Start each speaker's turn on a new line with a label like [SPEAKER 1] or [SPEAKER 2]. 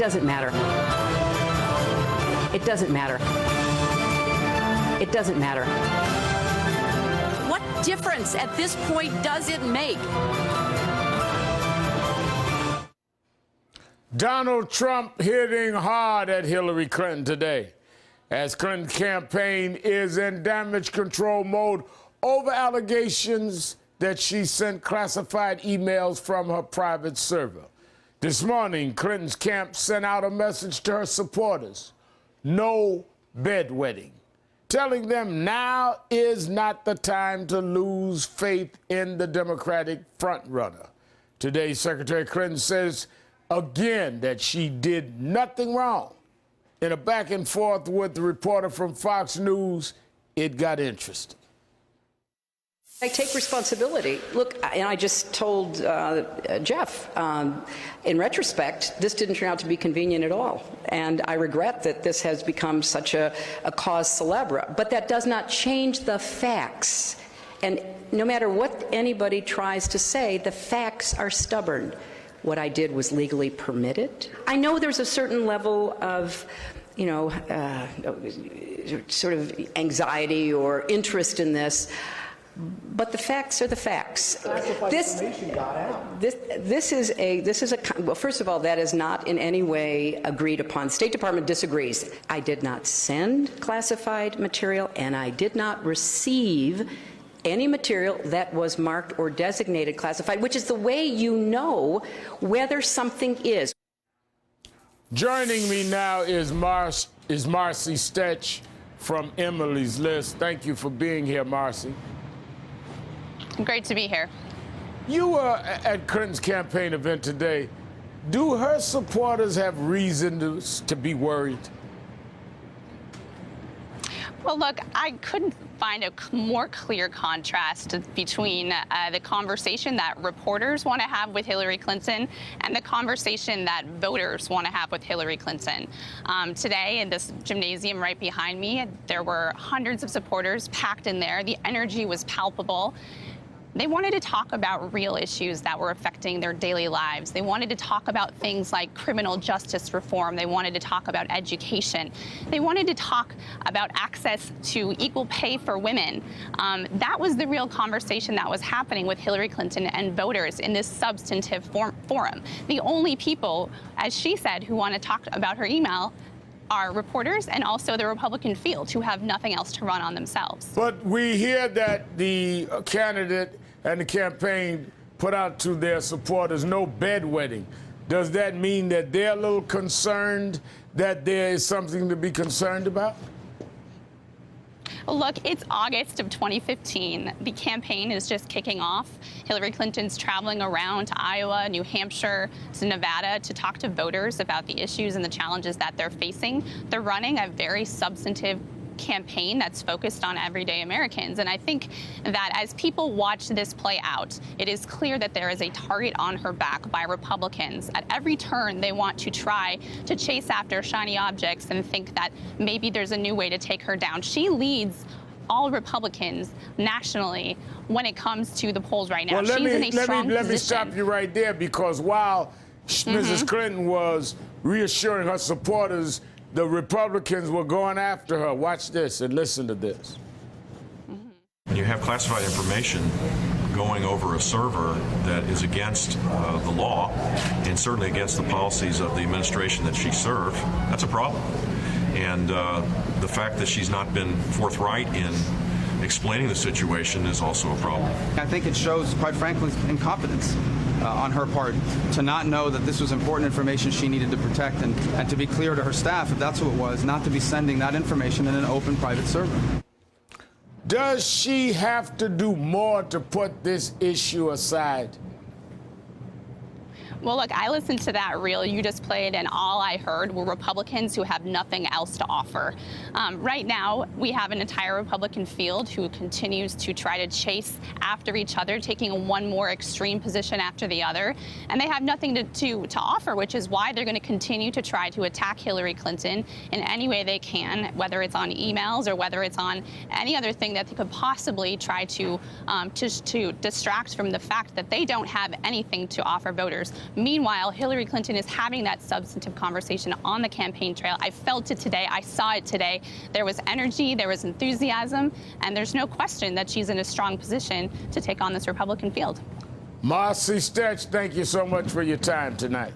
[SPEAKER 1] doesn't matter. It doesn't matter. It doesn't matter.
[SPEAKER 2] What difference at this point does it make?
[SPEAKER 3] Donald Trump hitting hard at Hillary Clinton today, as Clinton's campaign is in damage control mode over allegations that she sent classified emails from her private server. This morning, Clinton's camp sent out a message to her supporters: no bedwetting, telling them now is not the time to lose faith in the Democratic frontrunner. Today, Secretary Clinton says again that she did nothing wrong. In a back and forth with the reporter from Fox News, it got interesting.
[SPEAKER 4] I take responsibility. Look, and I just told Jeff, in retrospect, this didn't turn out to be convenient at all. And I regret that this has become such a cause célèbre. But that does not change the facts. And no matter what anybody tries to say, the facts are stubborn. What I did was legally permitted. I know there's a certain level of, sort of anxiety or interest in this. But the facts are the facts. This is a well, first of all, that is not in any way agreed upon. State Department disagrees. I did not send classified material, and I did not receive any material that was marked or designated classified, which is the way you know whether something is.
[SPEAKER 3] Joining me now is Marcy Stetch from Emily's List. Thank you for being here, Marcy.
[SPEAKER 5] Great to be here.
[SPEAKER 3] You were at Clinton's campaign event today. Do her supporters have reason to be worried?
[SPEAKER 5] Well, look, I couldn't find a more clear contrast between the conversation that reporters want to have with Hillary Clinton and the conversation that voters want to have with Hillary Clinton. Today, in this gymnasium right behind me, there were hundreds of supporters packed in there. The energy was palpable. They wanted to talk about real issues that were affecting their daily lives. They wanted to talk about things like criminal justice reform. They wanted to talk about education. They wanted to talk about access to equal pay for women. That was the real conversation that was happening with Hillary Clinton and voters in this substantive forum. The only people, as she said, who want to talk about her email are reporters and also the Republican field, who have nothing else to run on themselves.
[SPEAKER 3] But we hear that the candidate and the campaign put out to their supporters no bedwetting. Does that mean that they're a little concerned that there is something to be concerned about?
[SPEAKER 5] Well, look, it's August of 2015. The campaign is just kicking off. Hillary Clinton's traveling around to Iowa, New Hampshire, to Nevada to talk to voters about the issues and the challenges that they're facing. They're running a very substantive campaign that's focused on everyday Americans. And I think that as people watch this play out, it is clear that there is a target on her back by Republicans. At every turn, they want to try to chase after shiny objects and think that maybe there's a new way to take her down. She leads all Republicans nationally when it comes to the polls right now.
[SPEAKER 3] Well,
[SPEAKER 5] She's in a strong
[SPEAKER 3] let me
[SPEAKER 5] position.
[SPEAKER 3] stop you right there, because while Mrs. Clinton was reassuring her supporters, the Republicans were going after her. Watch this and listen to this.
[SPEAKER 6] When you have classified information going over a server that is against the law and certainly against the policies of the administration that she served, that's a problem. And the fact that she's not been forthright in explaining the situation is also a problem.
[SPEAKER 7] I think it shows, quite frankly, incompetence on her part to not know that this was important information she needed to protect, and to be clear to her staff, if that's who it was, not to be sending that information in an open private server.
[SPEAKER 3] Does she have to do more to put this issue aside?
[SPEAKER 5] Well, look, I listened to that reel you just played, and all I heard were Republicans who have nothing else to offer. Right now, we have an entire Republican field who continues to try to chase after each other, taking one more extreme position after the other, and they have nothing to offer, which is why they're going to continue to try to attack Hillary Clinton in any way they can, whether it's on emails or whether it's on any other thing that they could possibly try to distract from the fact that they don't have anything to offer voters. Meanwhile, Hillary Clinton is having that substantive conversation on the campaign trail. I felt it today. I saw it today. There was energy, there was enthusiasm, and there's no question that she's in a strong position to take on this Republican field.
[SPEAKER 3] Marcy Stretch, thank you so much for your time tonight.